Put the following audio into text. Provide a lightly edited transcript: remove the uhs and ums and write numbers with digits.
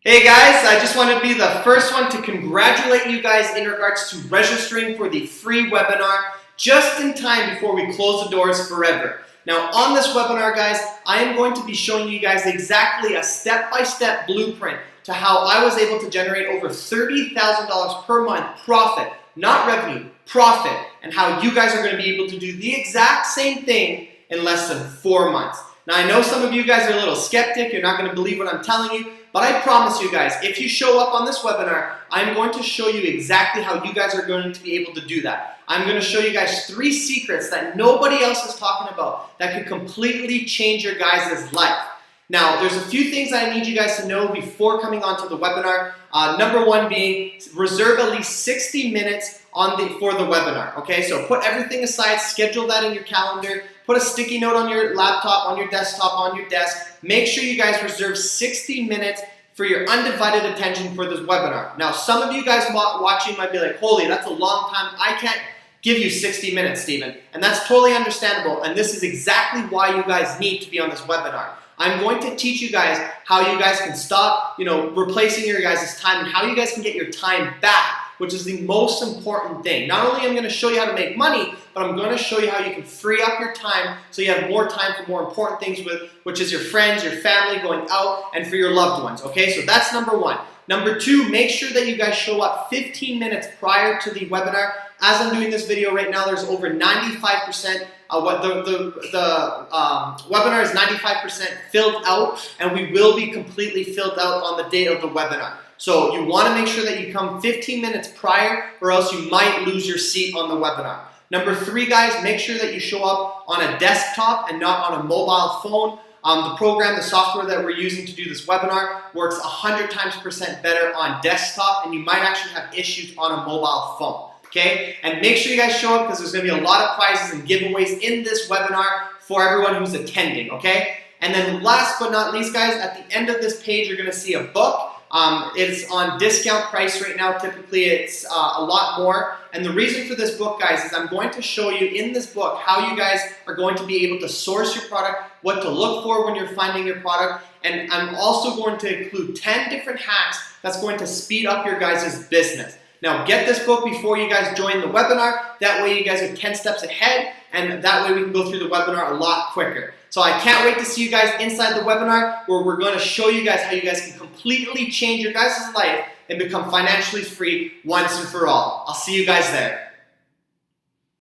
Hey guys, I just want to be the first one to congratulate you guys in regards to registering for the free webinar just in time before we close the doors forever. Now on this webinar guys, I am going to be showing you guys exactly a step-by-step blueprint to how I was able to generate over $30,000 per month profit, not revenue, profit, and how you guys are going to be able to do the exact same thing in less than 4 months. Now I know some of you guys are a little skeptic, you're not going to believe what I'm telling you, but I promise you guys, if you show up on this webinar, I'm going to show you exactly how you guys are going to be able to do that. I'm going to show you guys 3 secrets that nobody else is talking about that could completely change your guys' life. Now, there's a few things I need you guys to know before coming onto the webinar. Number 1 being, reserve at least 60 minutes for the webinar, okay? So put everything aside, schedule that in your calendar, put a sticky note on your laptop, on your desktop, on your desk. Make sure you guys reserve 60 minutes for your undivided attention for this webinar. Now, some of you guys watching might be like, holy, that's a long time. I can't give you 60 minutes, Steven. And that's totally understandable. And this is exactly why you guys need to be on this webinar. I'm going to teach you guys how you guys can stop, replacing your guys' time and how you guys can get your time back, which is the most important thing. Not only am I going to show you how to make money, but I'm going to show you how you can free up your time so you have more time for more important things, which is your friends, your family, going out, and for your loved ones. Okay, so that's number 1. Number 2, make sure that you guys show up 15 minutes prior to the webinar. As I'm doing this video right now, there's over 95%. The webinar is 95% filled out, and we will be completely filled out on the date of the webinar. So you want to make sure that you come 15 minutes prior, or else you might lose your seat on the webinar. Number 3, guys, make sure that you show up on a desktop and not on a mobile phone. The program, the software that we're using to do this webinar works 100 times better on desktop, and you might actually have issues on a mobile phone. Okay? And make sure you guys show up because there's going to be a lot of prizes and giveaways in this webinar for everyone who's attending. Okay? And then last but not least, guys, at the end of this page, you're going to see a book. It's on discount price right now. Typically, it's a lot more. And the reason for this book, guys, is I'm going to show you in this book how you guys are going to be able to source your product, what to look for when you're finding your product, and I'm also going to include 10 different hacks that's going to speed up your guys' business. Now, get this book before you guys join the webinar. That way, you guys are 10 steps ahead, and that way we can go through the webinar a lot quicker. So I can't wait to see you guys inside the webinar where we're going to show you guys how you guys can completely change your guys' life and become financially free once and for all. I'll see you guys there.